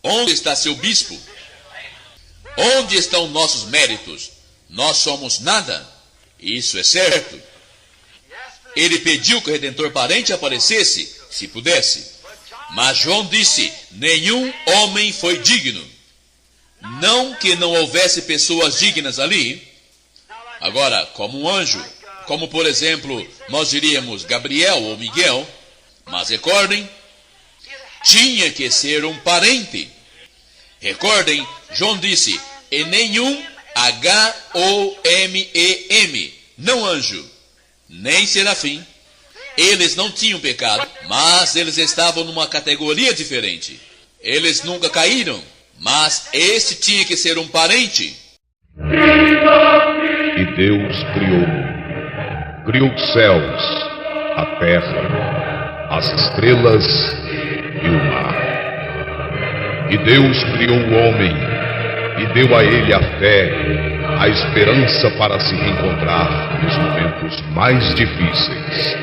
Onde está seu bispo? Onde estão nossos méritos? Nós somos nada. Isso é certo. Ele pediu que o Redentor parente aparecesse, se pudesse. Mas João disse: nenhum homem foi digno. Não que não houvesse pessoas dignas ali. Agora, como um anjo, como por exemplo, nós diríamos Gabriel ou Miguel. Mas recordem, tinha que ser um parente. Recordem, João disse: e nenhum H-O-M-E-M, não anjo, nem serafim. Eles não tinham pecado, mas eles estavam numa categoria diferente. Eles nunca caíram, mas este tinha que ser um parente. E Deus criou os céus, a terra, as estrelas e o mar. E Deus criou o homem e deu a ele a fé, a esperança para se reencontrar nos momentos mais difíceis.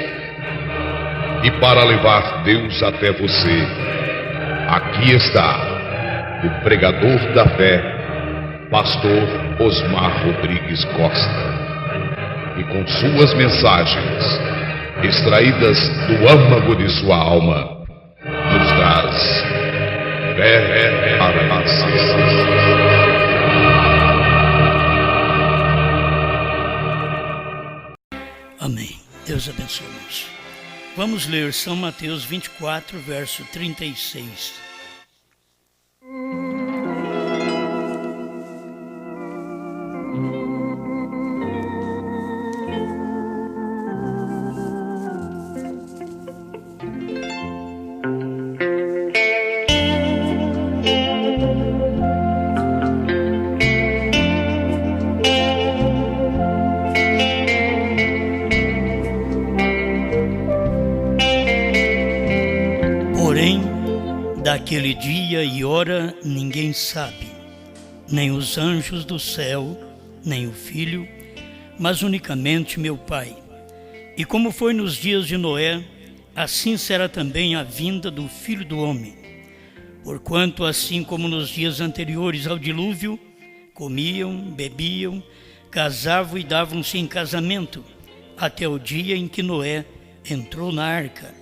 E para levar Deus até você, aqui está o pregador da fé, pastor Osmar Rodrigues Costa. E com suas mensagens, extraídas do âmago de sua alma, nos traz fé para nascer. Amém. Deus abençoe-nos. Vamos ler São Mateus 24, verso 36. Daquele dia e hora ninguém sabe, nem os anjos do céu, nem o Filho, mas unicamente meu Pai. E como foi nos dias de Noé, assim será também a vinda do Filho do Homem. Porquanto, assim como nos dias anteriores ao dilúvio, comiam, bebiam, casavam e davam-se em casamento, até o dia em que Noé entrou na arca,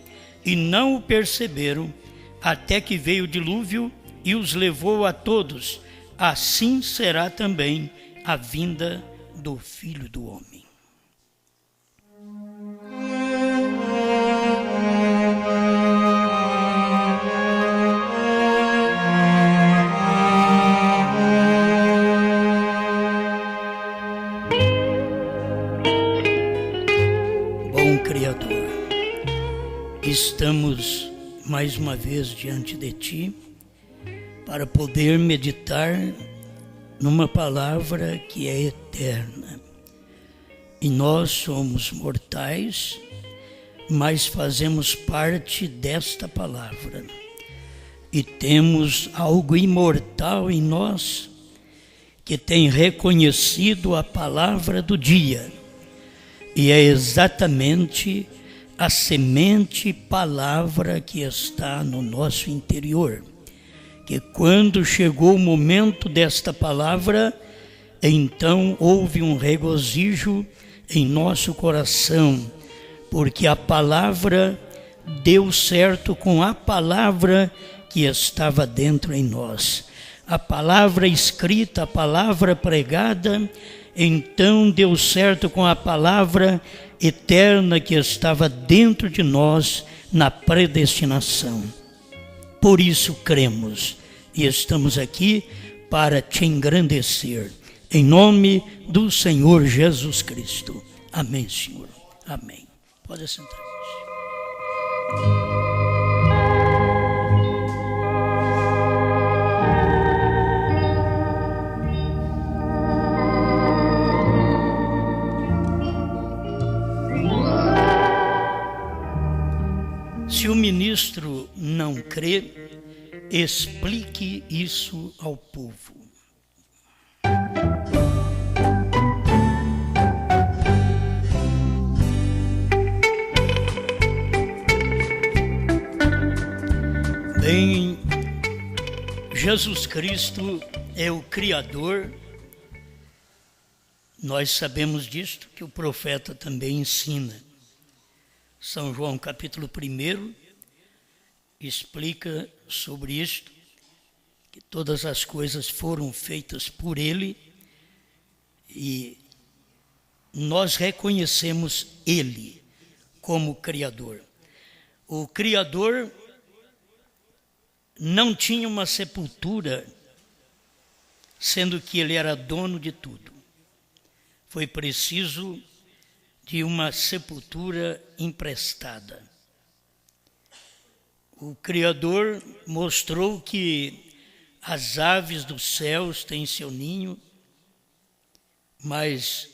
e não o perceberam, até que veio o dilúvio e os levou a todos. Assim será também a vinda do Filho do Homem. Bom Criador, estamos mais uma vez diante de Ti, para poder meditar numa palavra que é eterna. E nós somos mortais, mas fazemos parte desta palavra. E temos algo imortal em nós, que tem reconhecido a palavra do dia. E é exatamente a semente palavra que está no nosso interior, que quando chegou o momento desta palavra, então houve um regozijo em nosso coração, porque a palavra deu certo com a palavra que estava dentro em nós. A palavra escrita, a palavra pregada, então deu certo com a palavra eterna que estava dentro de nós na predestinação. Por isso cremos e estamos aqui para te engrandecer. Em nome do Senhor Jesus Cristo. Amém, Senhor. Amém. Pode sentar. Se o ministro não crê, explique isso ao povo. Bem, Jesus Cristo é o Criador. Nós sabemos disto, que o profeta também ensina. São João capítulo 1 explica sobre isto, que todas as coisas foram feitas por Ele e nós reconhecemos Ele como Criador. O Criador não tinha uma sepultura, sendo que Ele era dono de tudo. Foi preciso de uma sepultura emprestada. O Criador mostrou que as aves dos céus têm seu ninho, mas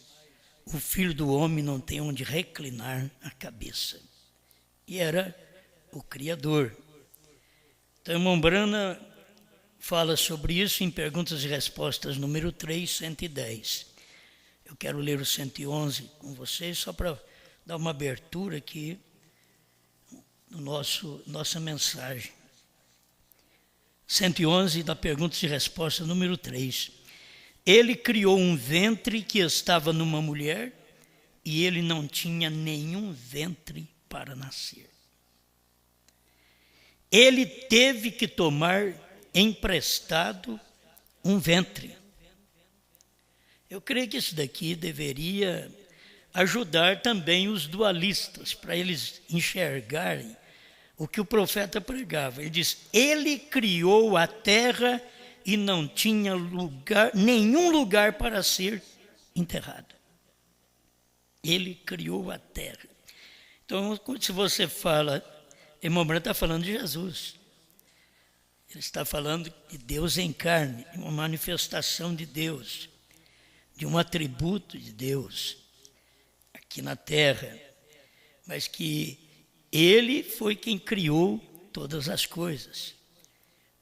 o Filho do Homem não tem onde reclinar a cabeça. E era o Criador. Então, irmão Brana fala sobre isso em Perguntas e Respostas, número 3, 110. Eu quero ler o 111 com vocês, só para dar uma abertura aqui no nossa mensagem. 111 da Perguntas e Respostas, número 3. Ele criou um ventre que estava numa mulher e ele não tinha nenhum ventre para nascer. Ele teve que tomar emprestado um ventre. Eu creio que isso daqui deveria ajudar também os dualistas, para eles enxergarem o que o profeta pregava. Ele diz, ele criou a terra e não tinha nenhum lugar para ser enterrado. Ele criou a terra. Então, se você fala, irmão Branco está falando de Jesus. Ele está falando de Deus em carne, de uma manifestação de Deus, de um atributo de Deus aqui na terra, mas que Ele foi quem criou todas as coisas,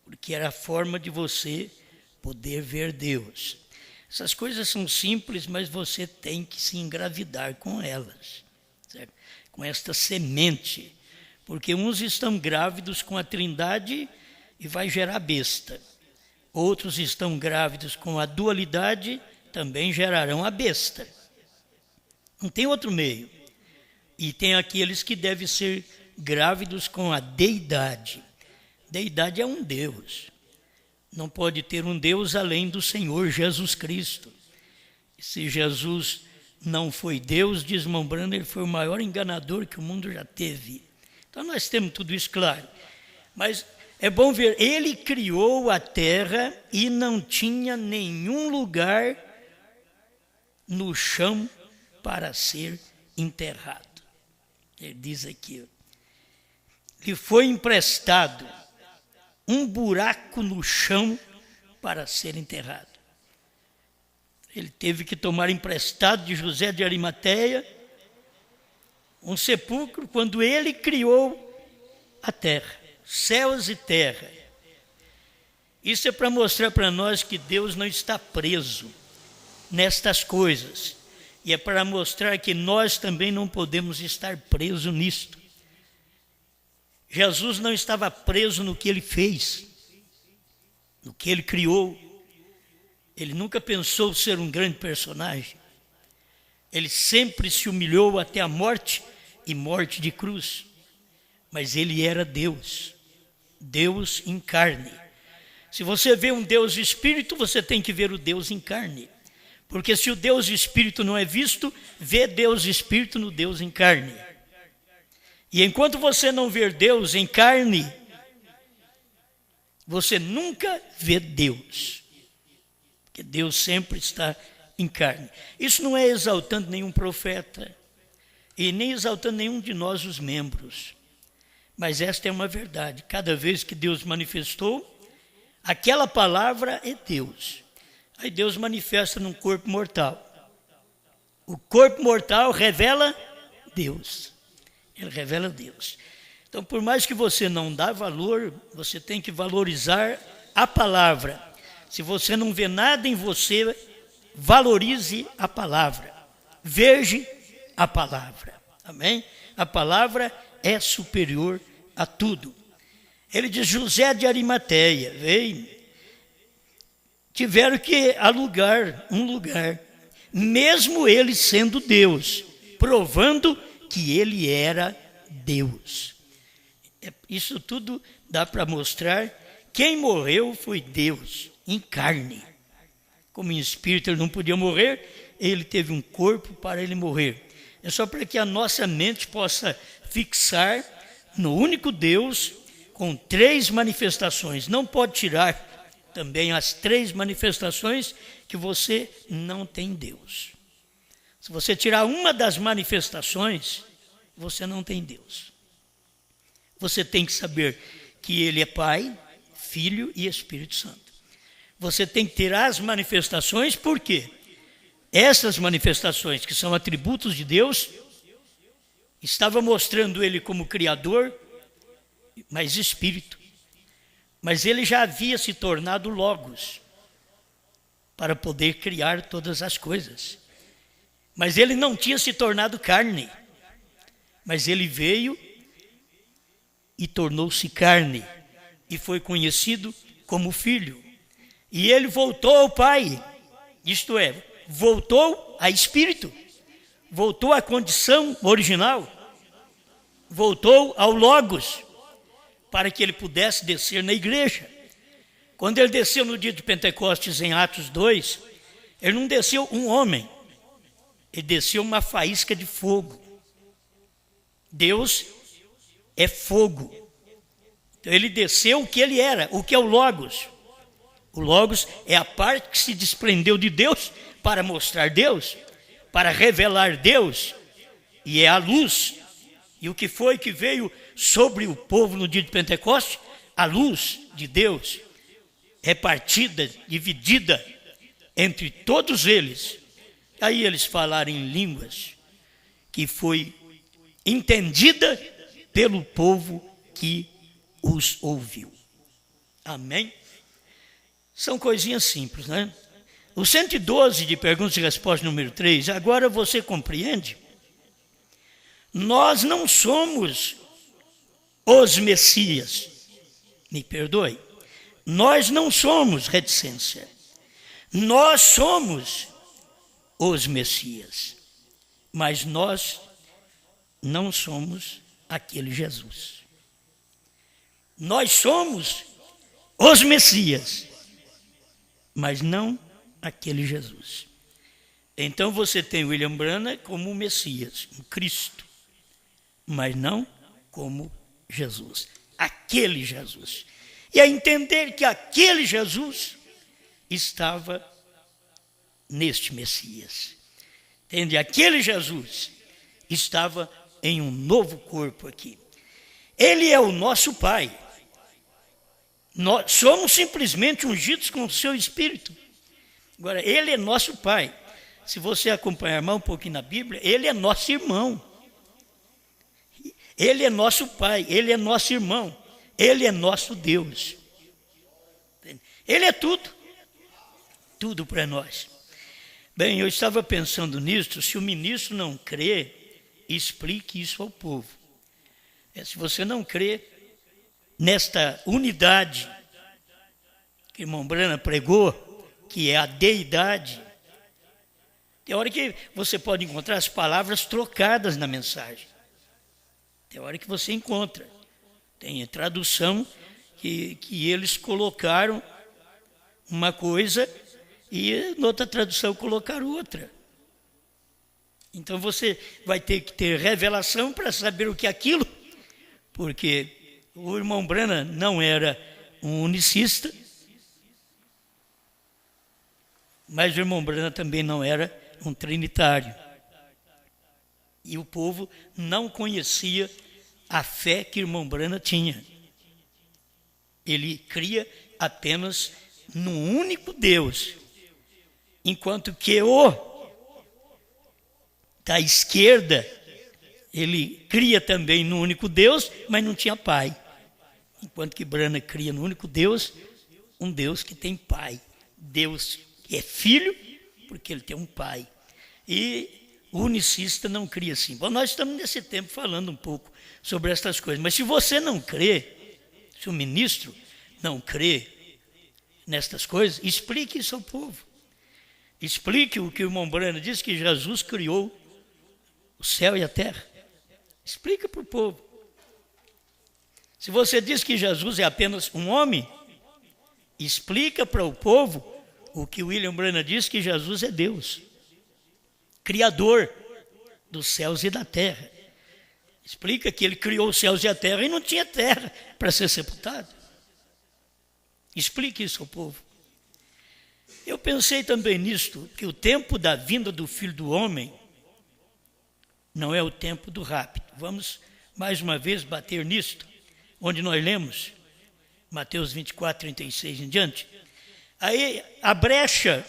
porque era a forma de você poder ver Deus. Essas coisas são simples, mas você tem que se engravidar com elas, certo? Com esta semente, porque uns estão grávidos com a Trindade e vai gerar besta. Outros estão grávidos com a dualidade, também gerarão a besta. Não tem outro meio. E tem aqueles que devem ser grávidos com a deidade. Deidade é um Deus. Não pode ter um Deus além do Senhor Jesus Cristo. E se Jesus não foi Deus, diz irmão Brana, ele foi o maior enganador que o mundo já teve. Então nós temos tudo isso claro. Mas é bom ver, ele criou a terra e não tinha nenhum lugar no chão para ser enterrado. Ele diz aqui, lhe foi emprestado um buraco no chão para ser enterrado. Ele teve que tomar emprestado de José de Arimateia um sepulcro quando ele criou a terra, céus e terra. Isso é para mostrar para nós que Deus não está preso nestas coisas. E é para mostrar que nós também não podemos estar presos nisto. Jesus não estava preso no que ele fez, no que ele criou. Ele nunca pensou ser um grande personagem. Ele sempre se humilhou até a morte e morte de cruz. Mas ele era Deus, Deus em carne. Se você vê um Deus espírito, você tem que ver o Deus em carne. Porque se o Deus espírito não é visto, vê Deus espírito no Deus em carne. E enquanto você não ver Deus em carne, você nunca vê Deus. Porque Deus sempre está em carne. Isso não é exaltando nenhum profeta e nem exaltando nenhum de nós os membros. Mas esta é uma verdade. Cada vez que Deus manifestou, aquela palavra é Deus. Aí Deus manifesta num corpo mortal. O corpo mortal revela Deus. Ele revela Deus. Então, por mais que você não dá valor, você tem que valorizar a palavra. Se você não vê nada em você, valorize a palavra. Veja a palavra. Amém? A palavra é superior a tudo. Ele diz, José de Arimateia veio tiveram que alugar um lugar, mesmo ele sendo Deus, provando que ele era Deus. Isso tudo dá para mostrar: quem morreu foi Deus, em carne. Como em espírito ele não podia morrer, ele teve um corpo para ele morrer. É só para que a nossa mente possa fixar no único Deus, com 3 manifestações. Não pode tirar também as 3 manifestações, que você não tem Deus. Se você tirar uma das manifestações, você não tem Deus. Você tem que saber que ele é Pai, Filho e Espírito Santo. Você tem que ter as manifestações, por quê? Essas manifestações, que são atributos de Deus, estava mostrando ele como Criador, mas Espírito. Mas ele já havia se tornado Logos, para poder criar todas as coisas. Mas ele não tinha se tornado carne, mas ele veio e tornou-se carne, e foi conhecido como Filho. E ele voltou ao Pai, isto é, voltou a Espírito, voltou à condição original, voltou ao Logos, para que ele pudesse descer na igreja. Quando ele desceu no dia de Pentecostes, em Atos 2, ele não desceu um homem, ele desceu uma faísca de fogo. Deus é fogo. Então ele desceu o que ele era, o que é o Logos. O Logos é a parte que se desprendeu de Deus para mostrar Deus, para revelar Deus, e é a luz. E o que foi que veio sobre o povo no dia de Pentecostes? A luz de Deus, repartida, dividida entre todos eles. Aí eles falaram em línguas, que foi entendida pelo povo que os ouviu. Amém? São coisinhas simples, né? O 112 de perguntas e respostas número 3, agora você compreende? Nós não somos os Messias. Me perdoe. Nós não somos reticência. Nós somos os Messias. Mas nós não somos aquele Jesus. Nós somos os Messias, mas não aquele Jesus. Então você tem William Branham como o Messias, o Cristo, mas não como Jesus, aquele Jesus. E a entender que aquele Jesus estava neste Messias. Entende? Aquele Jesus estava em um novo corpo aqui. Ele é o nosso Pai. Nós somos simplesmente ungidos com o seu Espírito. Agora, ele é nosso Pai. Se você acompanhar mais um pouquinho na Bíblia, ele é nosso irmão. Ele é nosso Pai, ele é nosso irmão, ele é nosso Deus. Ele é tudo, tudo para nós. Bem, eu estava pensando nisso, se o ministro não crê, explique isso ao povo. Se você não crê nesta unidade que o irmão Branham pregou, que é a deidade, tem hora que você pode encontrar as palavras trocadas na mensagem. Tem hora que você encontra. Tem tradução que eles colocaram uma coisa e noutra tradução colocaram outra. Então você vai ter que ter revelação para saber o que é aquilo, porque o irmão Branham não era um unicista, mas o irmão Branham também não era um trinitário. E o povo não conhecia a fé que o irmão Branham tinha. Ele cria apenas num único Deus, enquanto que o da esquerda, ele cria também no único Deus, mas não tinha pai. Enquanto que Branham cria no único Deus, um Deus que tem pai. Deus que é filho, porque ele tem um pai. E o unicista não cria assim. Bom, nós estamos nesse tempo falando um pouco sobre essas coisas. Mas se você não crê, se o ministro não crê nestas coisas, explique isso ao povo. Explique o que o irmão Brana diz, que Jesus criou o céu e a terra. Explica para o povo. Se você diz que Jesus é apenas um homem, explica para o povo o que William Branham diz, que Jesus é Deus, Criador dos céus e da terra. Explica que ele criou os céus e a terra e não tinha terra para ser sepultado. Explique isso ao povo. Eu pensei também nisto, que o tempo da vinda do Filho do Homem não é o tempo do rapto. Vamos mais uma vez bater nisto, onde nós lemos Mateus 24, 36 em diante. Aí a brecha,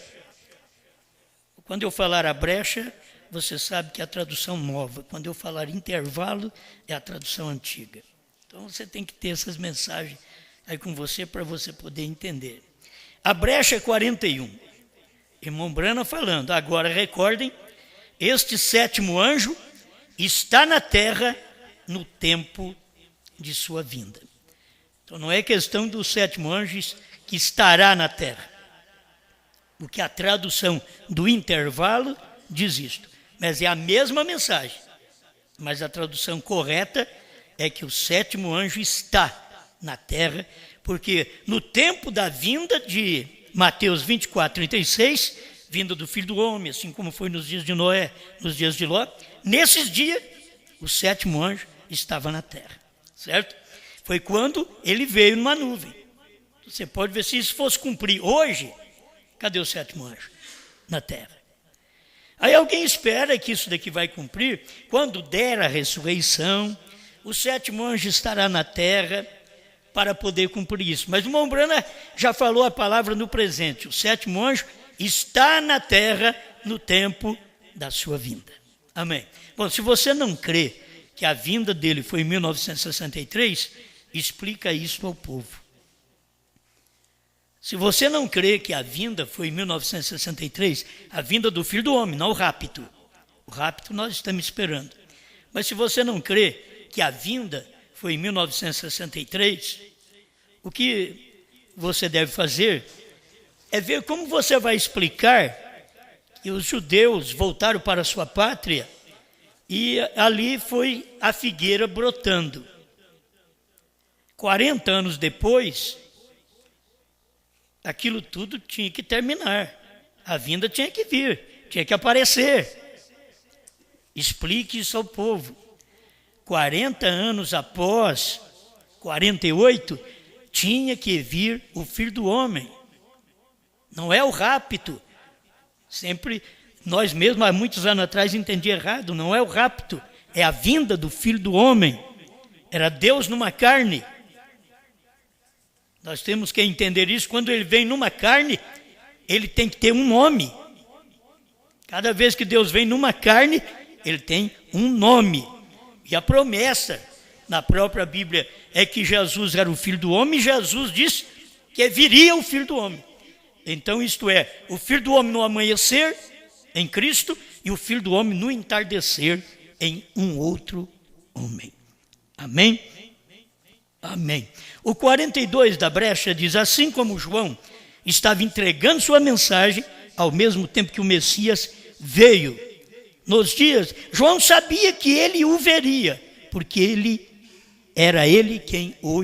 quando eu falar a brecha, você sabe que é a tradução nova. Quando eu falar intervalo, é a tradução antiga. Então você tem que ter essas mensagens aí com você para você poder entender. A brecha é 41. Irmão Brana falando, agora recordem, este sétimo anjo está na terra no tempo de sua vinda. Então não é questão do sétimo anjo que estará na terra. Porque a tradução do intervalo diz isto. Mas é a mesma mensagem. Mas a tradução correta é que o sétimo anjo está na terra, porque no tempo da vinda de Mateus 24, 36, vinda do Filho do Homem, assim como foi nos dias de Noé, nos dias de Ló, nesses dias, o sétimo anjo estava na terra, certo? Foi quando ele veio numa nuvem. Você pode ver se isso fosse cumprir hoje, cadê o sétimo anjo? Na terra. Aí alguém espera que isso daqui vai cumprir, quando der a ressurreição, o sétimo anjo estará na terra para poder cumprir isso. Mas o irmão Brana já falou a palavra no presente, o sétimo anjo está na terra no tempo da sua vinda. Amém. Bom, se você não crê que a vinda dele foi em 1963, explica isso ao povo. Se você não crê que a vinda foi em 1963, a vinda do Filho do Homem, não o rapto. O rapto nós estamos esperando. Mas se você não crê que a vinda foi em 1963, o que você deve fazer é ver como você vai explicar que os judeus voltaram para a sua pátria e ali foi a figueira brotando. 40 anos depois, aquilo tudo tinha que terminar. A vinda tinha que vir, tinha que aparecer. Explique isso ao povo. 40 anos após, 48, tinha que vir o Filho do Homem. Não é o rapto. Sempre, nós mesmos, há muitos anos atrás, entendíamos errado. Não é o rapto, é a vinda do Filho do Homem. Era Deus numa carne. Nós temos que entender isso. Quando ele vem numa carne, ele tem que ter um nome. Cada vez que Deus vem numa carne, ele tem um nome. E a promessa na própria Bíblia é que Jesus era o Filho do Homem, e Jesus disse que viria o Filho do Homem. Então isto é, o Filho do Homem no amanhecer, em Cristo, e o Filho do Homem no entardecer, em um outro homem. Amém? Amém. O 42 da brecha diz, assim como João estava entregando sua mensagem, ao mesmo tempo que o Messias veio. Nos dias, João sabia que ele o veria, porque era ele quem o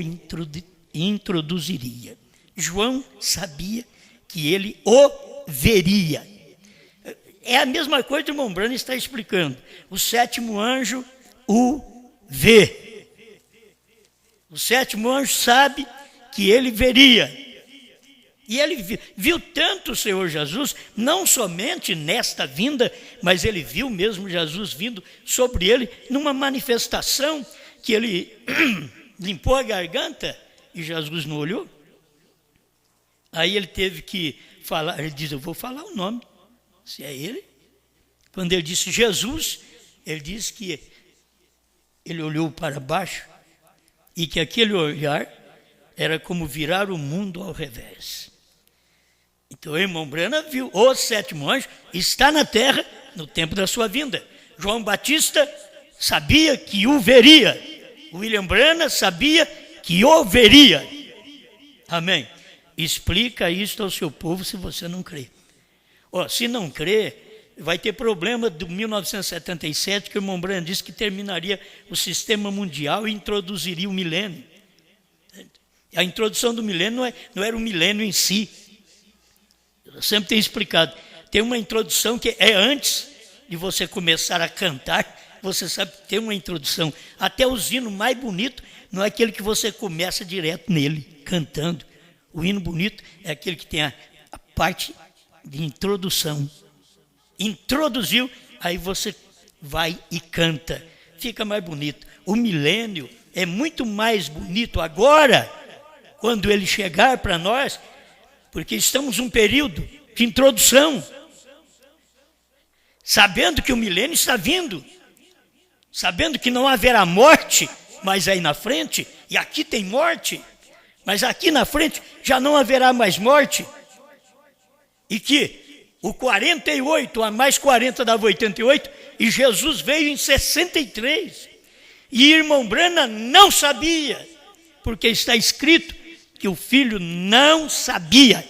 introduziria. João sabia que ele o veria. É a mesma coisa que o irmão Brana está explicando. O sétimo anjo o vê. O sétimo anjo sabe que ele veria. E ele viu tanto o Senhor Jesus, não somente nesta vinda, mas ele viu mesmo Jesus vindo sobre ele numa manifestação que ele limpou a garganta e Jesus não olhou. Aí ele teve que falar, ele diz, eu vou falar o nome, se é ele. Quando ele disse Jesus, ele disse que ele olhou para baixo e que aquele olhar era como virar o mundo ao revés. Então o irmão Brana viu o sétimo anjo está na terra no tempo da sua vinda. João Batista sabia que o veria. William Brana sabia que o veria. Amém. explica isto ao seu povo se você não crê. Se não crê, vai ter problema do 1977, que o irmão Branham disse que terminaria o sistema mundial e introduziria o milênio. A introdução do milênio não era o milênio em si. Eu sempre tenho explicado. Tem uma introdução que é antes de você começar a cantar. Você sabe que tem uma introdução. Até o hino mais bonito não é aquele que você começa direto nele, cantando. O hino bonito é aquele que tem a parte de introdução. Introduziu, aí você vai e canta. Fica mais bonito. O milênio é muito mais bonito agora, quando ele chegar para nós, porque estamos num período de introdução, sabendo que o milênio está vindo, sabendo que não haverá morte, mas aí na frente, e aqui tem morte, mas aqui na frente já não haverá mais morte, e que o 48 a mais 40 dava 88, e Jesus veio em 63. E irmão Branham não sabia, porque está escrito que o filho não sabia.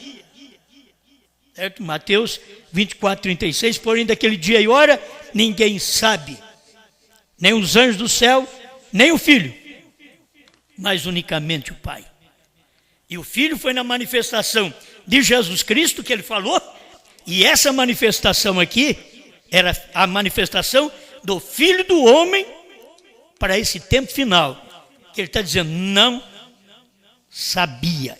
Certo? Mateus 24, 36, porém daquele dia e hora ninguém sabe, nem os anjos do céu, nem o filho, mas unicamente o Pai. E o filho foi na manifestação de Jesus Cristo que ele falou. E essa manifestação aqui era a manifestação do Filho do Homem para esse tempo final. Que ele está dizendo, não sabia.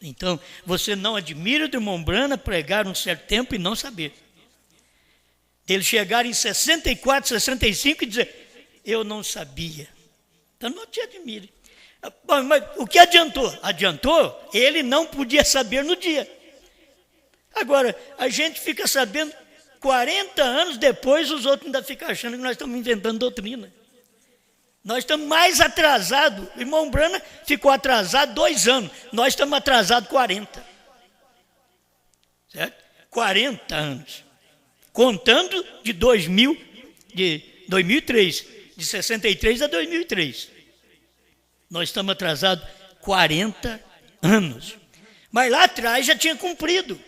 Então, você não admira do irmão Branham pregar um certo tempo e não saber. Ele chegar em 64, 65 e dizer, eu não sabia. Então, não te admire. Bom, mas o que adiantou? Adiantou, ele não podia saber no dia. Agora, a gente fica sabendo 40 anos depois, os outros ainda ficam achando que nós estamos inventando doutrina. Nós estamos mais atrasados. O irmão Branham ficou atrasado 2 anos. Nós estamos atrasados 40. Certo? 40 anos. Contando de 2003. De 63 a 2003. Nós estamos atrasados 40 anos. Mas lá atrás já tinha cumprido.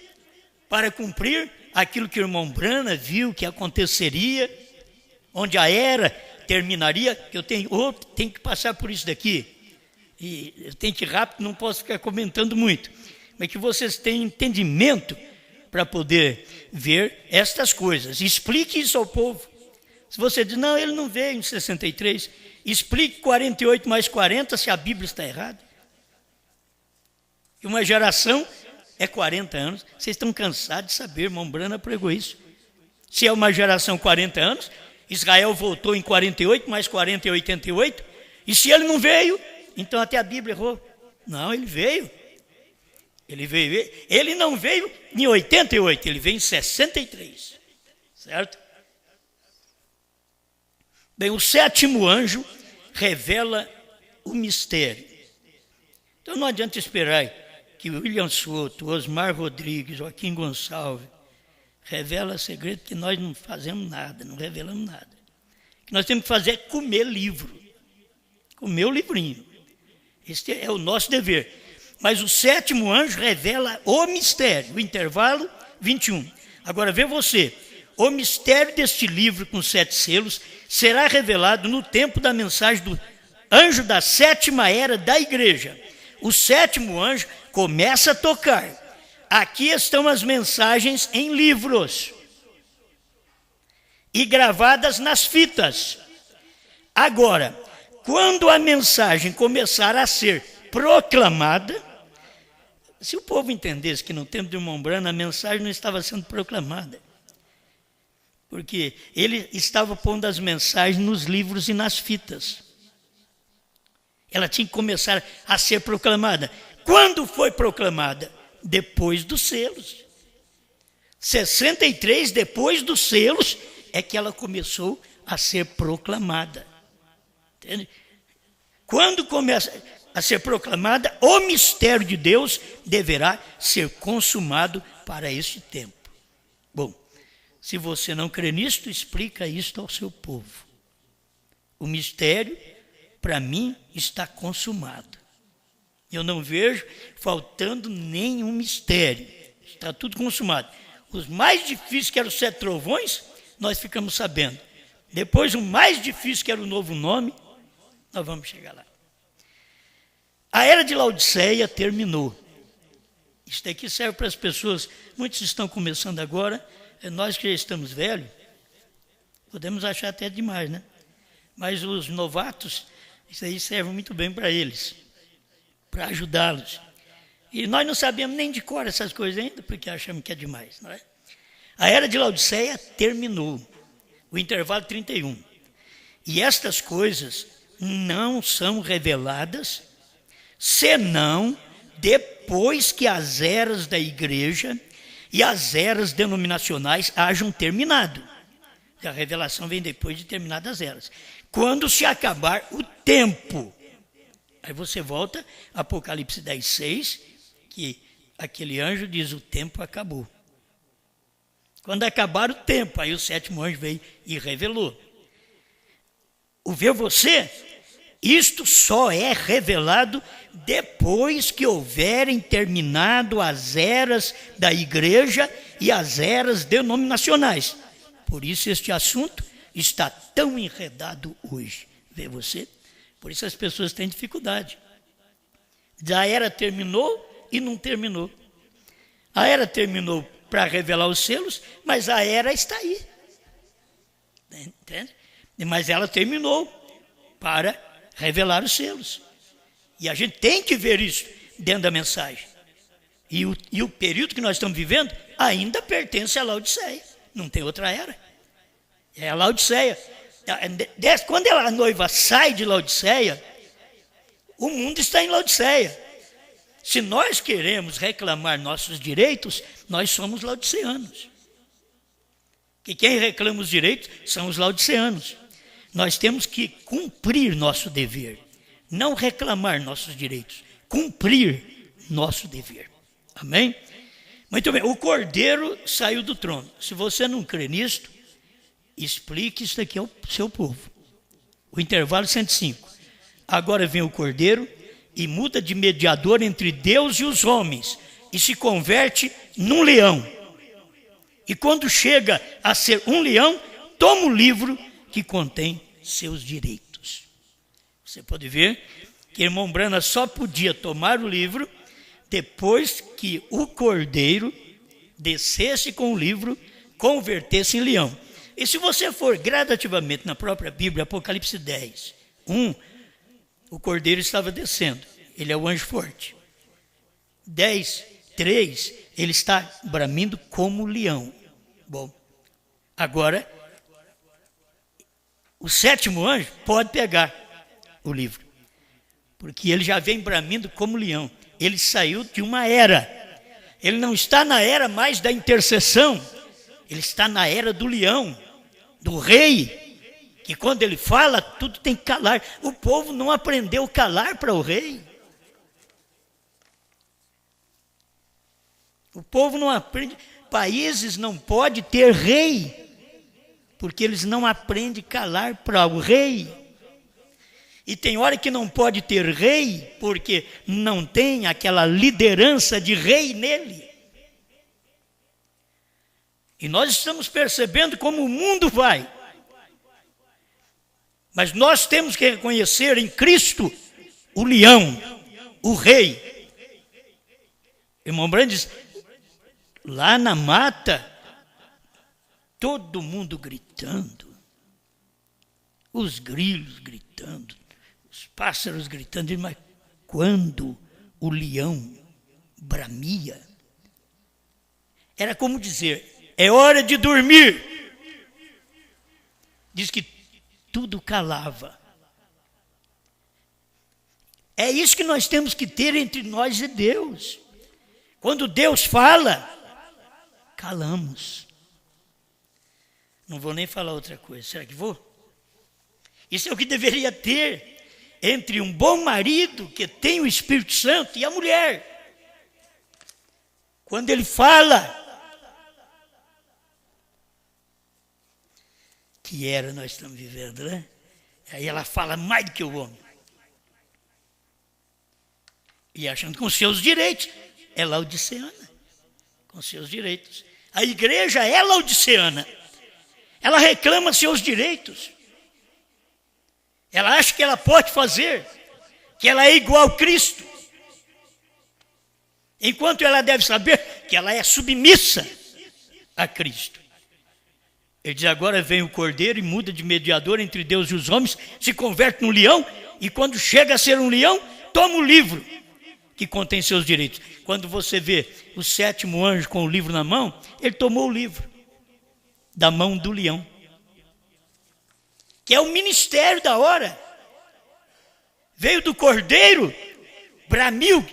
Para cumprir aquilo que o irmão Branham viu que aconteceria, onde a era terminaria, que eu tenho que passar por isso daqui, e eu tenho que ir rápido, não posso ficar comentando muito, mas que vocês tenham entendimento para poder ver estas coisas. Explique isso ao povo. Se você diz, não, ele não veio em 63, explique 48 mais 40 se a Bíblia está errada. E uma geração é 40 anos. Vocês estão cansados de saber, irmão Branham pregou isso. Se é uma geração 40 anos, Israel voltou em 48, mais 40 é 88. E se ele não veio, então até a Bíblia errou. Não, ele veio. Ele não veio em 88, ele veio em 63. Certo? Bem, o 7º anjo revela o mistério. Então não adianta esperar que William Souto, Osmar Rodrigues, Joaquim Gonçalves revela segredo que nós não fazemos nada, não revelamos nada. O que nós temos que fazer é comer livro, comer o livrinho. Este é o nosso dever. Mas o 7º anjo revela o mistério, o intervalo 21. Agora vê você, o mistério deste livro com 7 selos será revelado no tempo da mensagem do anjo da 7ª era da igreja. O 7º anjo começa a tocar. Aqui estão as mensagens em livros e gravadas nas fitas. Agora, quando a mensagem começar a ser proclamada, se o povo entendesse que no tempo de irmão Branham a mensagem não estava sendo proclamada, porque ele estava pondo as mensagens nos livros e nas fitas. Ela tinha que começar a ser proclamada. Quando foi proclamada? Depois dos selos. 63, depois dos selos, é que ela começou a ser proclamada. Entende? Quando começa a ser proclamada, o mistério de Deus deverá ser consumado para este tempo. Bom, se você não crê nisto, explica isto ao seu povo. O mistério, para mim, está consumado. Eu não vejo faltando nenhum mistério. Está tudo consumado. Os mais difíceis, que eram os 7 trovões, nós ficamos sabendo. Depois, o mais difícil, que era o novo nome, nós vamos chegar lá. A era de Laodiceia terminou. Isso daqui serve para as pessoas, muitos estão começando agora, nós que já estamos velhos, podemos achar até demais, né? Mas os novatos, isso aí serve muito bem para eles, para ajudá-los. E nós não sabemos nem de cor essas coisas ainda, porque achamos que é demais, não é? A era de Laodiceia terminou, o intervalo 31. E estas coisas não são reveladas, senão depois que as eras da igreja e as eras denominacionais hajam terminado. A revelação vem depois de terminadas as eras. Quando se acabar o tempo. Aí você volta, Apocalipse 10:6, que aquele anjo diz, o tempo acabou. Quando acabar o tempo, aí o 7º anjo veio e revelou. O ver você, isto só é revelado depois que houverem terminado as eras da igreja e as eras denominacionais. Por isso este assunto está tão enredado hoje. Vê você? Por isso as pessoas têm dificuldade. A era terminou e não terminou. A era terminou para revelar os selos, mas a era está aí. Entende? Mas ela terminou para revelar os selos. E a gente tem que ver isso dentro da mensagem. E o período que nós estamos vivendo ainda pertence à Laodiceia. Não tem outra era. É a Laodiceia. Quando a noiva sai de Laodiceia, o mundo está em Laodiceia. Se nós queremos reclamar nossos direitos, nós somos laodiceanos. Que quem reclama os direitos são os laodiceanos. Nós temos que cumprir nosso dever. Não reclamar nossos direitos. Cumprir nosso dever. Amém? Muito bem. O Cordeiro saiu do trono. Se você não crê nisto, explique isso aqui ao seu povo. O intervalo 105. Agora vem o Cordeiro e muda de mediador entre Deus e os homens e se converte num leão. E quando chega a ser um leão, toma o livro que contém seus direitos. Você pode ver que irmão Brana só podia tomar o livro depois que o Cordeiro descesse com o livro, convertesse em leão. E se você for gradativamente na própria Bíblia, Apocalipse 10, 1, o Cordeiro estava descendo. Ele é o anjo forte. 10, 3, ele está bramindo como leão. Bom, agora, o 7º anjo pode pegar o livro. Porque ele já vem bramindo como leão. Ele saiu de uma era. Ele não está na era mais da intercessão. Ele está na era do leão, do rei. Que quando ele fala, tudo tem que calar. O povo não aprendeu a calar para o rei. O povo não aprende. Países não podem ter rei, porque eles não aprendem a calar para o rei. E tem hora que não pode ter rei, porque não tem aquela liderança de rei nele. E nós estamos percebendo como o mundo vai. Mas nós temos que reconhecer em Cristo o leão, o rei. Irmão Brando diz, lá na mata, todo mundo gritando, os grilos gritando, os pássaros gritando, mas quando o leão bramia, era como dizer, é hora de dormir. Diz que tudo calava. É isso que nós temos que ter entre nós e Deus. Quando Deus fala, calamos. Não vou nem falar outra coisa. Será que vou? Isso é o que deveria ter entre um bom marido que tem o Espírito Santo e a mulher. Quando ele fala, que era nós estamos vivendo, né? Aí ela fala mais do que o homem. E achando com seus direitos. É laodiceana. Com seus direitos. A igreja é laodiceana. Ela reclama seus direitos. Ela acha que ela pode fazer. Que ela é igual a Cristo. Enquanto ela deve saber que ela é submissa a Cristo. Ele diz, agora vem o cordeiro e muda de mediador entre Deus e os homens, se converte num leão, e quando chega a ser um leão, toma o livro que contém seus direitos. Quando você vê o 7º anjo com o livro na mão, ele tomou o livro da mão do leão, que é o ministério da hora. Veio do cordeiro, bramiu,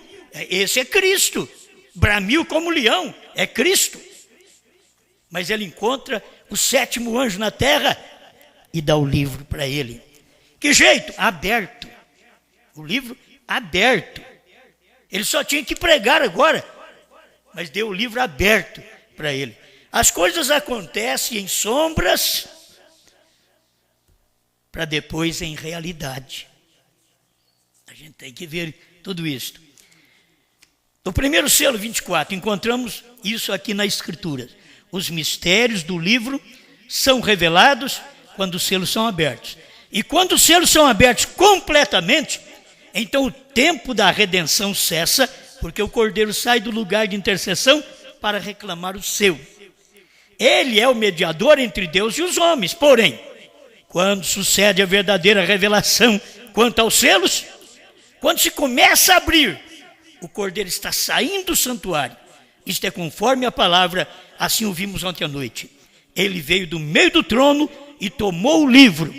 esse é Cristo, bramiu como leão, é Cristo. Mas ele encontra o 7º anjo na terra e dá o livro para ele. Que jeito? Aberto. O livro aberto. Ele só tinha que pregar agora, mas deu o livro aberto para ele. As coisas acontecem em sombras para depois em realidade. A gente tem que ver tudo isso. No primeiro selo 24, encontramos isso aqui na Escritura. Os mistérios do livro são revelados quando os selos são abertos. E quando os selos são abertos completamente, então o tempo da redenção cessa, porque o cordeiro sai do lugar de intercessão para reclamar o seu. Ele é o mediador entre Deus e os homens. Porém, quando sucede a verdadeira revelação quanto aos selos, quando se começa a abrir, o cordeiro está saindo do santuário. Isto é conforme a palavra, assim o vimos ontem à noite. Ele veio do meio do trono e tomou o livro.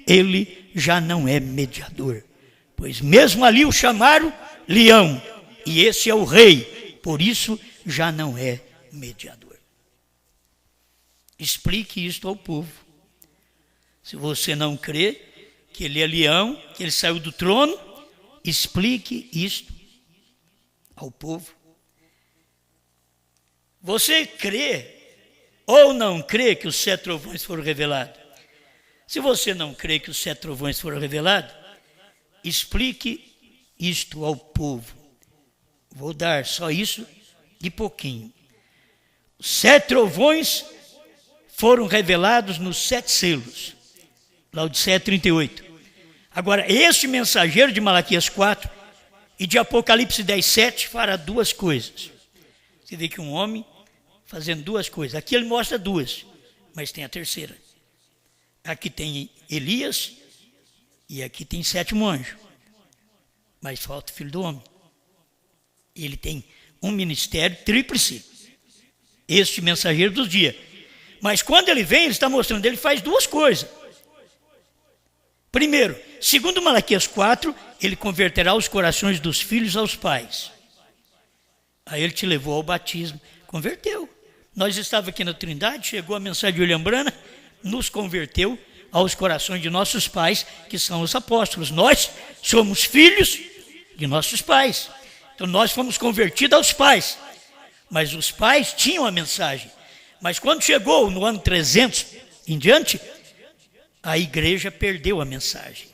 Ele já não é mediador, pois mesmo ali o chamaram leão, e esse é o rei, por isso já não é mediador. Explique isto ao povo. Se você não crê que ele é leão, que ele saiu do trono, explique isto ao povo. Você crê ou não crê que os 7 trovões foram revelados? Se você não crê que os 7 trovões foram revelados, explique isto ao povo. Vou dar só isso de pouquinho. Os 7 trovões foram revelados nos 7 selos. Laodiceia 38. Agora, este mensageiro de Malaquias 4 e de Apocalipse 10:7 fará 2 coisas. Você vê que um homem fazendo 2 coisas. Aqui ele mostra 2, mas tem a terceira. Aqui tem Elias e aqui tem 7º anjo. Mas falta o Filho do Homem. Ele tem um ministério tríplice. Este mensageiro dos dias. Mas quando ele vem, ele está mostrando, ele faz 2 coisas. Primeiro, segundo Malaquias 4, ele converterá os corações dos filhos aos pais. Aí ele te levou ao batismo, converteu. Nós estávamos aqui na Trindade, chegou a mensagem de William Branham, nos converteu aos corações de nossos pais, que são os apóstolos. Nós somos filhos de nossos pais. Então nós fomos convertidos aos pais. Mas os pais tinham a mensagem. Mas quando chegou no ano 300 em diante, a igreja perdeu a mensagem.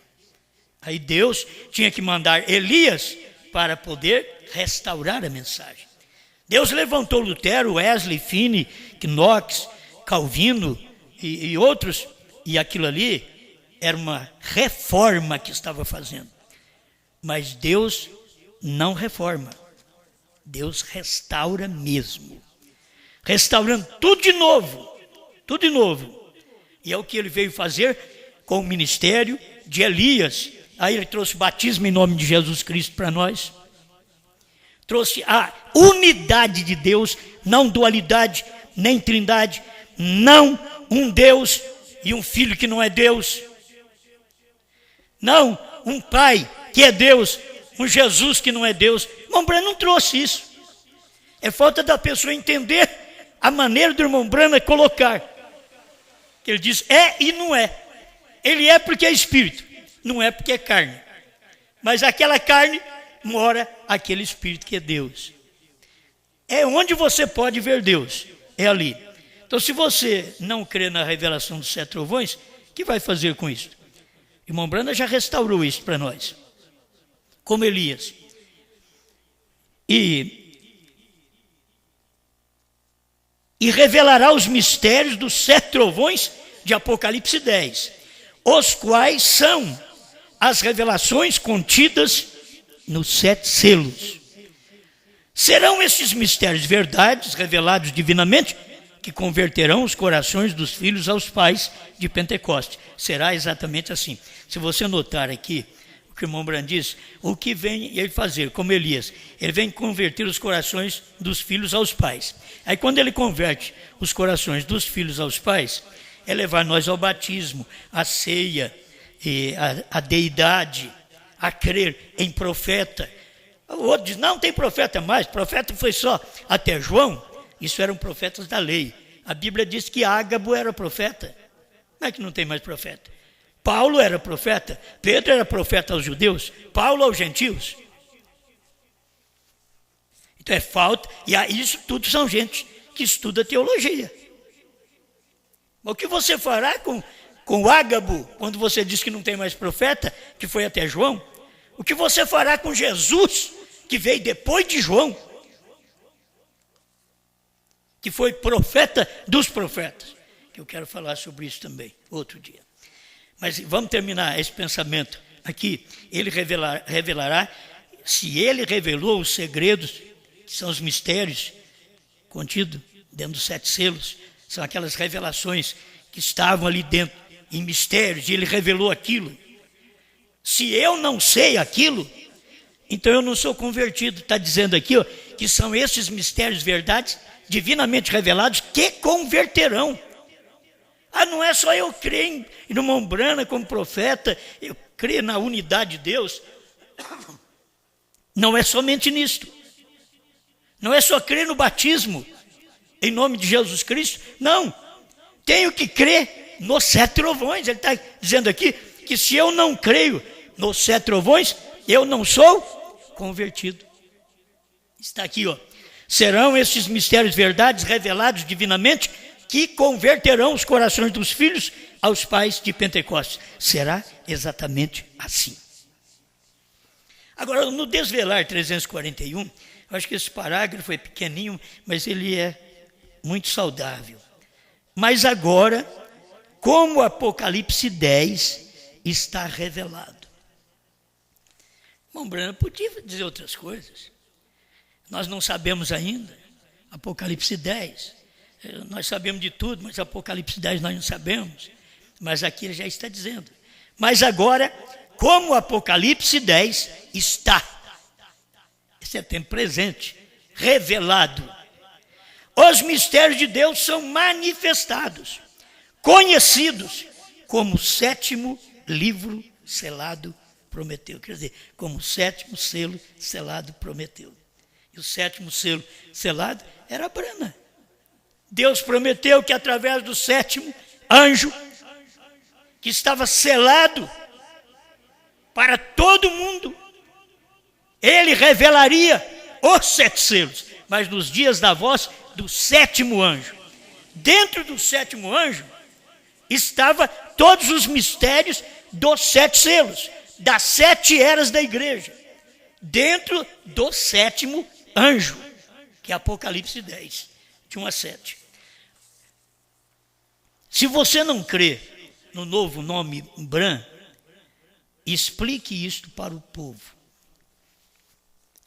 Aí Deus tinha que mandar Elias para poder restaurar a mensagem. Deus levantou Lutero, Wesley, Finney, Knox, Calvino e outros, e aquilo ali era uma reforma que estava fazendo. Mas Deus não reforma, Deus restaura mesmo. Restaurando tudo de novo, tudo de novo. E é o que ele veio fazer com o ministério de Elias. Aí ele trouxe o batismo em nome de Jesus Cristo para nós. Trouxe a unidade de Deus, não dualidade, nem trindade, não um Deus e um filho que não é Deus. Não um pai que é Deus, um Jesus que não é Deus. Irmão Branham não trouxe isso. É falta da pessoa entender a maneira do irmão Branham colocar. Ele diz é e não é. Ele é porque é espírito, não é porque é carne. Mas aquela carne mora aquele espírito que é Deus. É onde você pode ver Deus, é ali. Então se você não crê na revelação dos 7 trovões, o que vai fazer com isso? O irmão Branham já restaurou isso para nós. Como Elias. e revelará os mistérios dos 7 trovões de Apocalipse 10, os quais são as revelações contidas nos 7 selos. Serão estes mistérios verdades revelados divinamente que converterão os corações dos filhos aos pais de Pentecostes. Será exatamente assim. Se você notar aqui, o que o irmão Branham diz, o que vem ele fazer, como Elias, ele vem converter os corações dos filhos aos pais. Aí quando ele converte os corações dos filhos aos pais, é levar nós ao batismo, à ceia, a deidade, a crer em profeta. O outro diz, não tem profeta mais, profeta foi só até João. Isso eram profetas da lei. A Bíblia diz que Ágabo era profeta. Não é que não tem mais profeta. Paulo era profeta, Pedro era profeta aos judeus, Paulo aos gentios. Então é falta, e isso tudo são gente que estuda teologia. O que você fará com Ágabo, quando você diz que não tem mais profeta, que foi até João? O que você fará com Jesus, que veio depois de João, que foi profeta dos profetas? Que eu quero falar sobre isso também, outro dia. Mas vamos terminar esse pensamento aqui. Ele revelará, se ele revelou os segredos, que são os mistérios contidos dentro dos 7 selos, são aquelas revelações que estavam ali dentro, em mistérios, e ele revelou aquilo. Se eu não sei aquilo, então eu não sou convertido. Está dizendo aqui, ó, que são esses mistérios, verdades, divinamente revelados, que converterão. Não é só eu crer em irmão Branham como profeta, eu creio na unidade de Deus. Não é somente nisto. Não é só crer no batismo, em nome de Jesus Cristo. Não. Tenho que crer nos 7 trovões. Ele está dizendo aqui que se eu não creio nos 7 trovões, eu não sou convertido. Está aqui, ó. Serão estes mistérios verdades revelados divinamente que converterão os corações dos filhos aos pais de Pentecostes. Será exatamente assim. Agora, no Desvelar 341, eu acho que esse parágrafo é pequeninho, mas ele é muito saudável. Mas agora, como Apocalipse 10 está revelado. Irmão Branham podia dizer outras coisas. Nós não sabemos ainda. Apocalipse 10. Nós sabemos de tudo, mas Apocalipse 10 nós não sabemos. Mas aqui ele já está dizendo. Mas agora, como Apocalipse 10 está, esse é tempo presente, revelado, os mistérios de Deus são manifestados, conhecidos como o 7º livro selado prometeu. Quer dizer, como o 7º selo selado prometeu. E o 7º selo selado era Branham. Deus prometeu que através do 7º anjo, que estava selado para todo mundo, ele revelaria os 7 selos, mas nos dias da voz do 7º anjo. Dentro do 7º anjo estava todos os mistérios dos 7 selos, das 7 eras da igreja, dentro do 7º anjo, que é Apocalipse 10, de 1 a 7. Se você não crê no novo nome Branham, explique isto para o povo.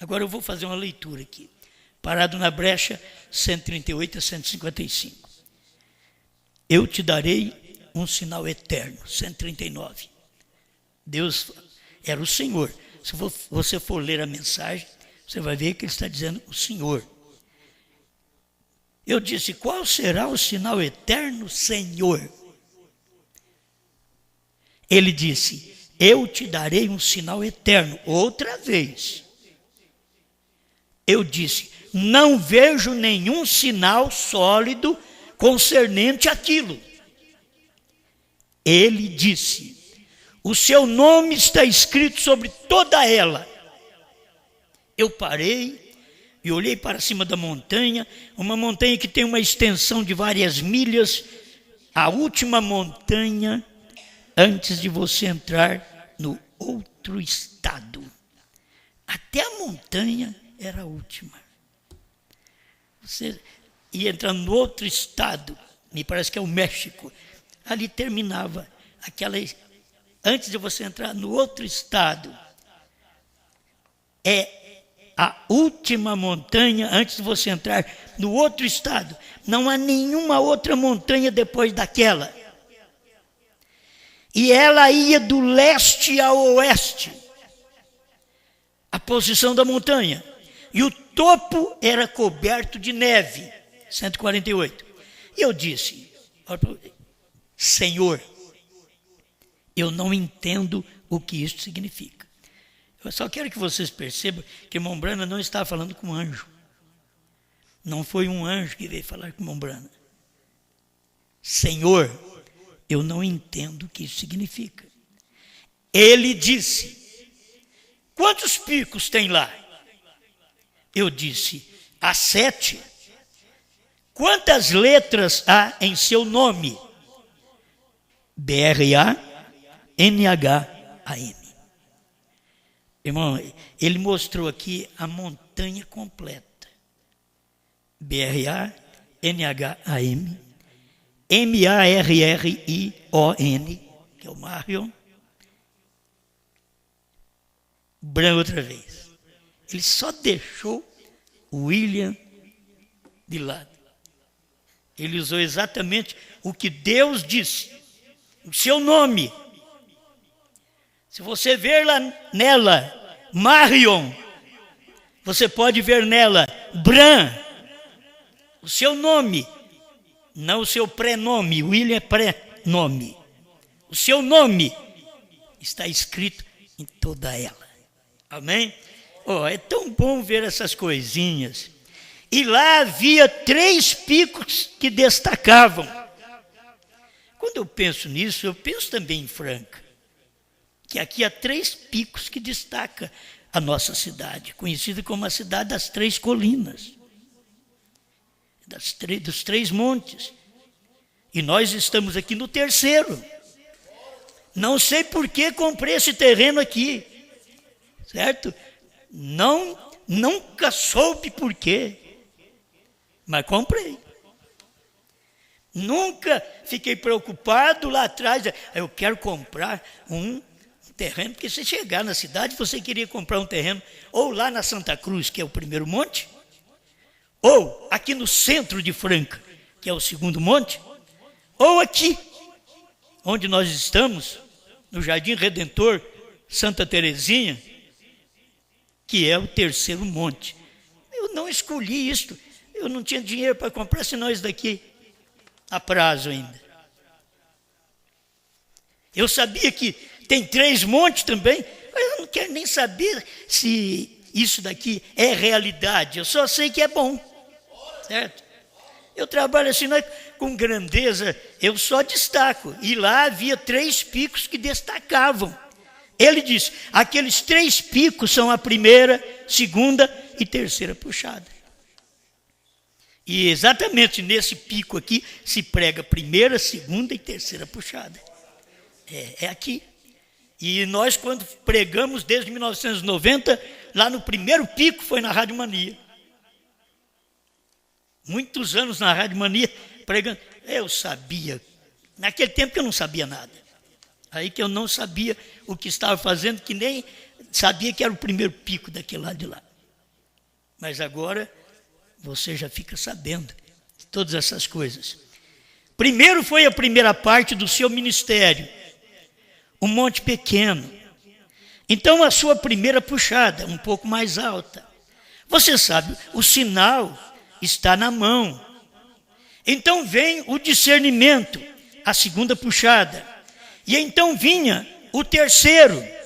Agora eu vou fazer uma leitura aqui. Parado na brecha 138 a 155. Eu te darei um sinal eterno, 139. Deus era o Senhor. Se você for ler a mensagem, você vai ver que ele está dizendo o Senhor. Eu disse, qual será o sinal eterno, Senhor? Ele disse, eu te darei um sinal eterno, outra vez. Eu disse, não vejo nenhum sinal sólido concernente àquilo. Ele disse, o seu nome está escrito sobre toda ela. Eu parei e olhei para cima da montanha, uma montanha que tem uma extensão de várias milhas, a última montanha antes de você entrar no outro estado. Até a montanha era a última. Você ia entrando no outro estado, me parece que é o México, ali terminava aquela... Antes de você entrar no outro estado, é a última montanha antes de você entrar no outro estado. Não há nenhuma outra montanha depois daquela. E ela ia do leste ao oeste, a posição da montanha. E o topo era coberto de neve, 148. E eu disse, Senhor, eu não entendo o que isso significa. Eu só quero que vocês percebam que irmão Brana não está falando com um anjo. Não foi um anjo que veio falar com irmão Brana. Senhor, eu não entendo o que isso significa. Ele disse, quantos picos tem lá? Eu disse, há 7. Quantas letras há em seu nome? B-R-A-N-H-A-M. Irmão, ele mostrou aqui a montanha completa. B-R-A-N-H-A-M. M-A-R-R-I-O-N, que é o Marion. Bran outra vez. Ele só deixou o William de lado. Ele usou exatamente o que Deus disse. O seu nome. Se você ver lá nela Marion, você pode ver nela Bran. O seu nome. Não o seu prenome, William é pré-nome. O seu nome está escrito em toda ela. Amém? É tão bom ver essas coisinhas. E lá havia 3 picos que destacavam. Quando eu penso nisso, eu penso também em Franca. Que aqui há 3 picos que destacam a nossa cidade, conhecida como a cidade das 3 colinas. Dos 3 montes. E nós estamos aqui no 3º. Não sei por que comprei esse terreno aqui. Certo? Nunca soube por quê. Mas comprei. Nunca fiquei preocupado lá atrás. Eu quero comprar um terreno. Porque se chegar na cidade, você queria comprar um terreno ou lá na Santa Cruz, que é o primeiro monte, ou aqui no centro de Franca, que é o segundo monte, ou aqui, onde nós estamos, no Jardim Redentor, Santa Terezinha, que é o 3º monte. Eu não escolhi isto, eu não tinha dinheiro para comprar, senão isso daqui a prazo ainda. Eu sabia que tem 3 montes também, mas eu não quero nem saber se isso daqui é realidade, eu só sei que é bom. Certo? Eu trabalho assim, com grandeza, eu só destaco. E lá havia 3 picos que destacavam. Ele disse, aqueles 3 picos são a primeira, segunda e terceira puxada. E exatamente nesse pico aqui se prega primeira, segunda e terceira puxada. É aqui. E nós, quando pregamos desde 1990, lá no primeiro pico foi na Rádio Mania. Muitos anos na Rádio Mania pregando. Eu sabia, naquele tempo que eu não sabia nada. Aí que eu não sabia o que estava fazendo, que nem sabia que era o primeiro pico daquele lado de lá. Mas agora você já fica sabendo de todas essas coisas. Primeiro foi a primeira parte do seu ministério, um monte pequeno. Então a sua primeira puxada, um pouco mais alta. Você sabe, o sinal está na mão. Então vem o discernimento, a segunda puxada. E então vinha o 3º.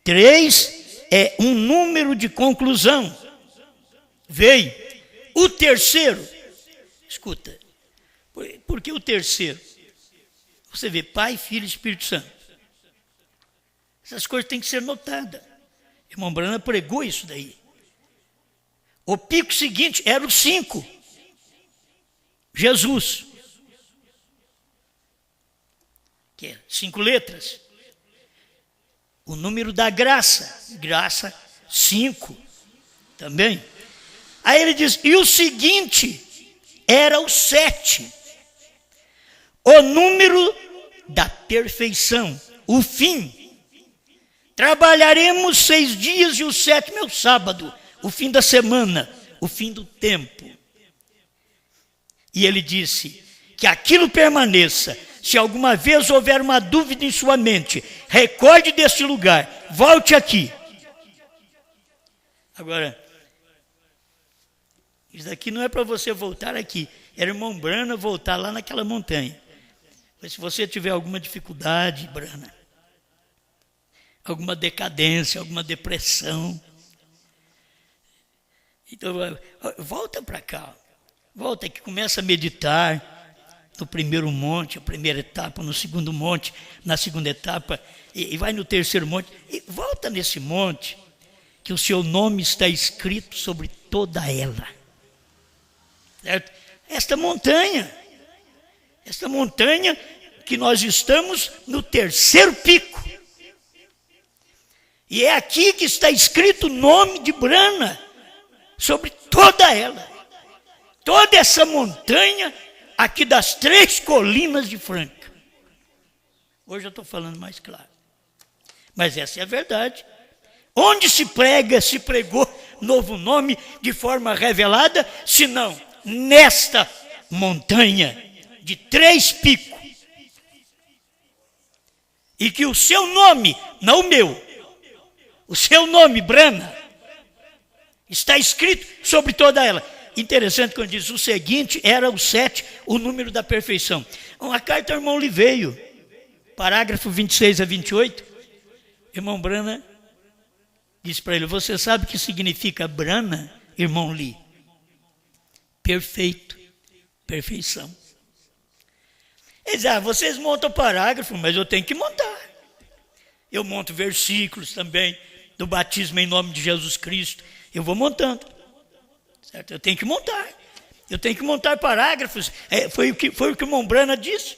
3 é um número de conclusão. Veio o 3º. Escuta, por que o 3º? Você vê Pai, Filho e Espírito Santo. Essas coisas têm que ser notadas. Irmão Brana pregou isso daí. O pico seguinte era o 5. Jesus. Que é 5 letras. O número da graça. Graça, 5. também. Aí ele diz, e o seguinte era o 7, o número da perfeição, o fim. Trabalharemos 6 dias e o 7º é o sábado, o fim da semana, o fim do tempo. E ele disse que aquilo permaneça. Se alguma vez houver uma dúvida em sua mente, recorde deste lugar, volte aqui. Agora, isso daqui não é para você voltar aqui. Era irmão Brana voltar lá naquela montanha. Mas se você tiver alguma dificuldade, Brana, alguma decadência, alguma depressão, então volta para cá. Volta aqui, começa a meditar no primeiro monte, a primeira etapa, no segundo monte, na segunda etapa, e vai no terceiro monte, e volta nesse monte, que o seu nome está escrito sobre toda ela. Certo? Esta montanha que nós estamos no terceiro pico. E é aqui que está escrito o nome de Brana, sobre toda ela. Toda essa montanha aqui das 3 colinas de Franca. Hoje eu estou falando mais claro. Mas essa é a verdade. Onde se pregou novo nome de forma revelada, se não nesta montanha de 3 picos. E que o seu nome, não o meu, o seu nome, Brana, está escrito sobre toda ela. Interessante quando diz o seguinte, era o 7, o número da perfeição. A carta ao irmão Li veio, parágrafo 26 a 28, irmão Brana disse para ele, você sabe o que significa Brana, irmão Li? Perfeito, perfeição. Ele diz, vocês montam parágrafo, mas eu tenho que montar. Eu monto versículos também, do batismo em nome de Jesus Cristo, eu vou montando. Certo? Eu tenho que montar parágrafos. Foi o que o irmão Brana disse.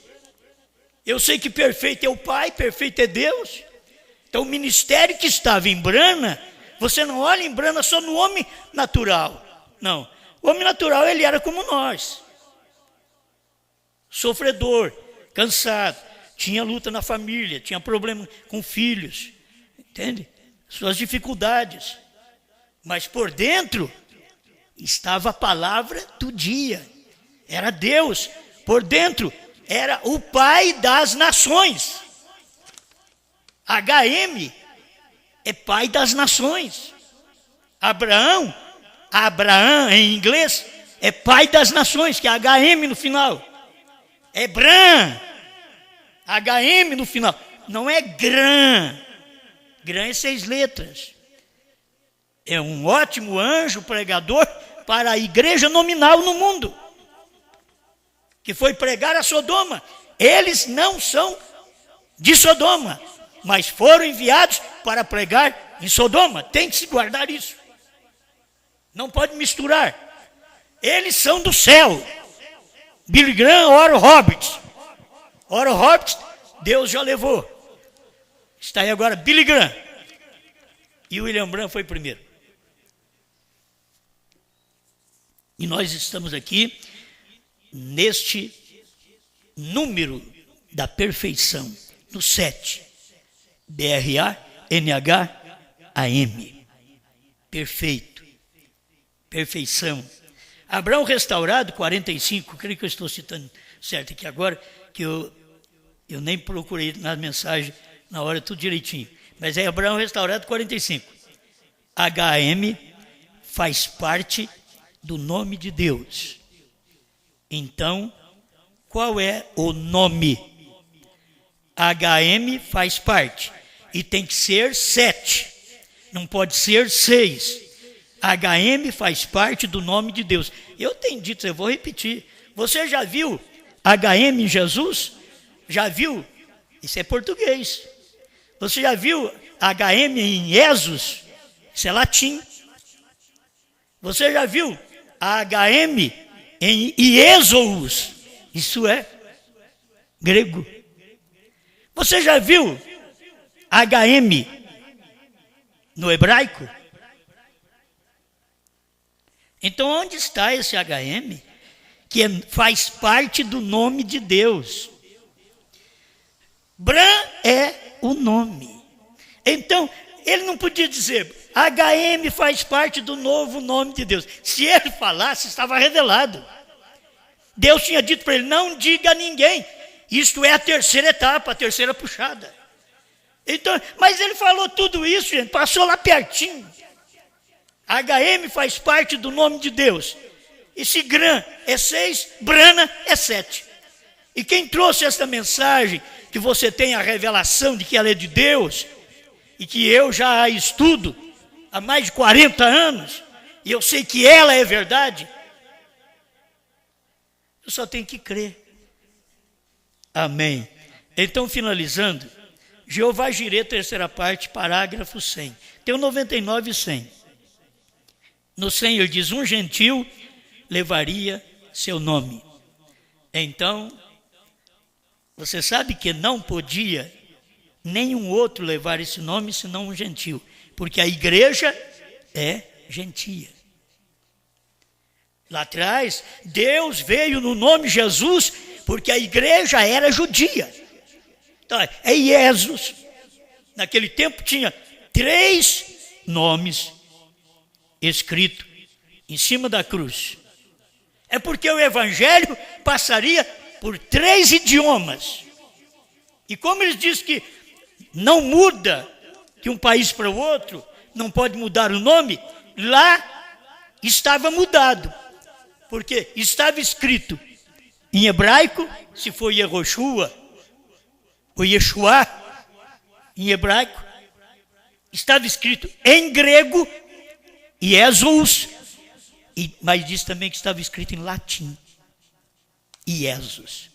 Eu sei que perfeito é o Pai, perfeito é Deus. Então o ministério que estava em Brana, você não olha em Brana só no homem natural. Não, o homem natural ele era como nós. Sofredor, cansado, tinha luta na família, tinha problema com filhos, entende? Suas dificuldades. Mas por dentro estava a palavra do dia. Era Deus. Por dentro era o Pai das nações. HM é Pai das nações. Abraão em inglês é Pai das nações, que é HM no final. É Bran, HM no final. Não é Gran. Gran é 6 letras. É um ótimo anjo pregador para a igreja nominal no mundo, que foi pregar a Sodoma. Eles não são de Sodoma, mas foram enviados para pregar em Sodoma. Tem que se guardar isso. Não pode misturar. Eles são do céu. Billy Graham, Oral Roberts. Oral Roberts, Deus já levou. Está aí agora Billy Graham. E William Branham foi primeiro. E nós estamos aqui neste número da perfeição, no 7. B-R-A-N-H-A-M. Perfeito. Perfeição. Abraão restaurado, 45, creio que eu estou citando certo aqui agora, que eu nem procurei na mensagem, na hora tudo direitinho. Mas é Abraão restaurado, 45. H-M faz parte do nome de Deus. Então, qual é o nome? HM faz parte. E tem que ser 7. Não pode ser 6. HM faz parte do nome de Deus. Eu tenho dito, eu vou repetir. Você já viu HM em Jesus? Já viu? Isso é português. Você já viu HM em Jesus? Isso é latim. Você já viu HM em Iesous? Isso é grego. Você já viu HM no hebraico? Então, onde está esse HM, que faz parte do nome de Deus? Bran é o nome. Então, ele não podia dizer, HM faz parte do novo nome de Deus. Se ele falasse, estava revelado. Deus tinha dito para ele, não diga a ninguém. Isto é a terceira etapa, a terceira puxada. Então, mas ele falou tudo isso, gente, passou lá pertinho. HM faz parte do nome de Deus. E se Gran é 6, Brana é 7. E quem trouxe esta mensagem, que você tem a revelação de que ela é de Deus, e que eu já a estudo há mais de 40 anos, e eu sei que ela é verdade, eu só tenho que crer. Amém. Então, finalizando, Jeová Jireh, terceira parte, parágrafo 100. Tem o 99 e 100. No 100 ele diz, um gentil levaria seu nome. Então, você sabe que não podia nenhum outro levar esse nome senão um gentil, porque a igreja é gentia. Lá atrás, Deus veio no nome Jesus, porque a igreja era judia. Então, é Jesus. Naquele tempo tinha 3 nomes escritos em cima da cruz. É porque o evangelho passaria por 3 idiomas. E como eles dizem que não muda de um país para o outro, não pode mudar o nome, lá estava mudado. Porque estava escrito em hebraico, se for Yehoshua, ou Yeshua, em hebraico, estava escrito em grego, Jesus, mas diz também que estava escrito em latim, Jesus.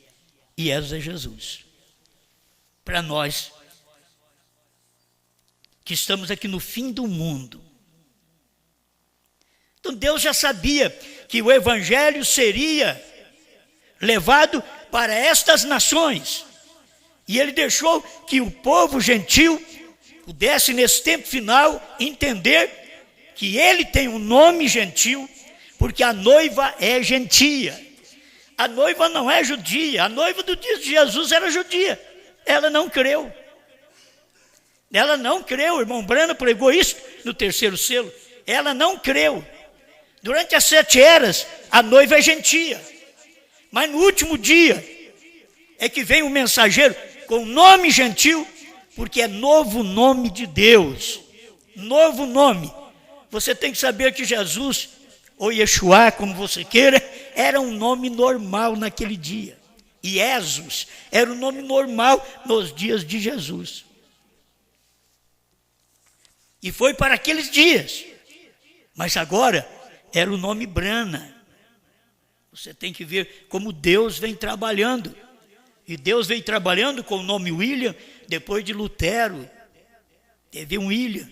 Jesus é Jesus. Para nós, que estamos aqui no fim do mundo. Então Deus já sabia que o evangelho seria levado para estas nações. E ele deixou que o povo gentil pudesse, nesse tempo final, entender que ele tem um nome gentil, porque a noiva é gentia. A noiva não é judia. A noiva do dia de Jesus era judia. Ela não creu. Ela não creu. O irmão Brana pregou isso no terceiro selo. Ela não creu. Durante as 7 eras, a noiva é gentia. Mas no último dia, é que vem o mensageiro com nome gentil, porque é novo nome de Deus. Novo nome. Você tem que saber que Jesus, ou Yeshua, como você queira, era um nome normal naquele dia. E Jesus era um nome normal nos dias de Jesus. E foi para aqueles dias. Mas agora era o nome Brana. Você tem que ver como Deus vem trabalhando. E Deus veio trabalhando com o nome William, depois de Lutero. Teve um William.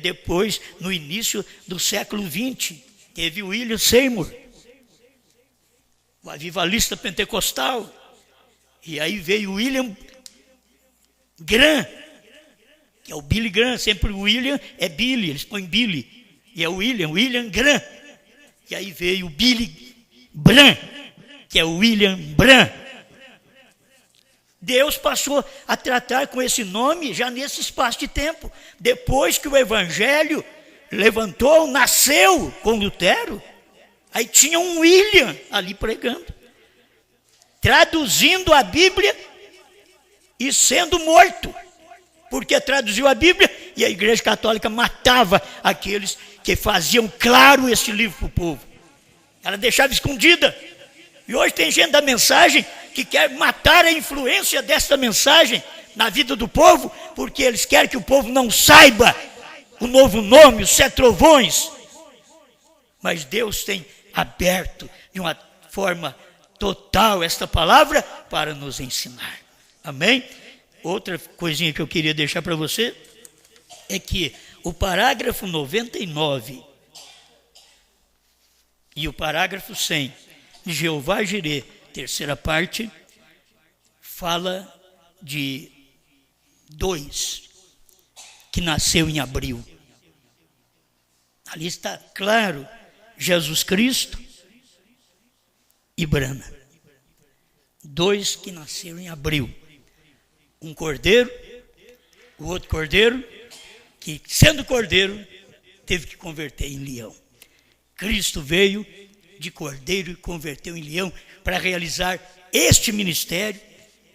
Depois, no início do século XX, teve o William Seymour, o avivalista pentecostal. E aí veio o William Graham, que é o Billy Graham. Sempre o William é Billy, eles põem Billy. E é o William Graham. E aí veio o Billy Branham, que é o William Branham. Deus passou a tratar com esse nome já nesse espaço de tempo. Depois que o evangelho levantou, nasceu com Lutero, aí tinha um William ali pregando, traduzindo a Bíblia e sendo morto, porque traduziu a Bíblia e a Igreja Católica matava aqueles que faziam claro esse livro para o povo. Ela deixava escondida. E hoje tem gente da mensagem que quer matar a influência dessa mensagem na vida do povo, porque eles querem que o povo não saiba o novo nome, os 7 trovões. Mas Deus tem aberto de uma forma total esta palavra para nos ensinar. Amém? Outra coisinha que eu queria deixar para você é que o parágrafo 99 e o parágrafo 100 de Jeová Jireh, terceira parte, fala de 2 que nasceu em abril. Ali está claro, Jesus Cristo e Brana. 2 que nasceram em abril. Um cordeiro, o outro cordeiro, que sendo cordeiro, teve que converter em leão. Cristo veio de cordeiro e converteu em leão para realizar este ministério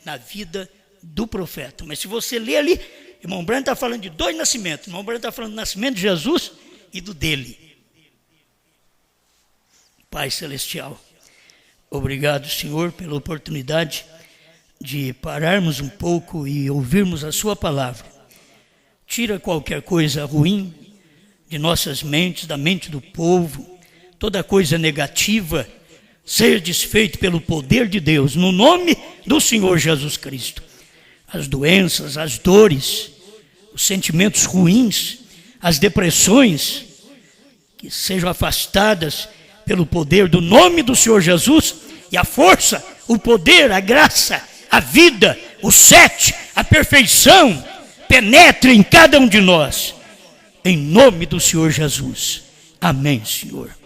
na vida do profeta. Mas se você ler ali, irmão Branco está falando de 2 nascimentos. Irmão Branco está falando do nascimento de Jesus e do dele. Pai Celestial, obrigado, Senhor, pela oportunidade de pararmos um pouco e ouvirmos a sua palavra. Tira qualquer coisa ruim de nossas mentes, da mente do povo, toda coisa negativa, ser desfeito pelo poder de Deus, no nome do Senhor Jesus Cristo. As doenças, as dores, os sentimentos ruins, as depressões, que sejam afastadas pelo poder do nome do Senhor Jesus, e a força, o poder, a graça, a vida, o 7, a perfeição, penetre em cada um de nós, em nome do Senhor Jesus. Amém, Senhor.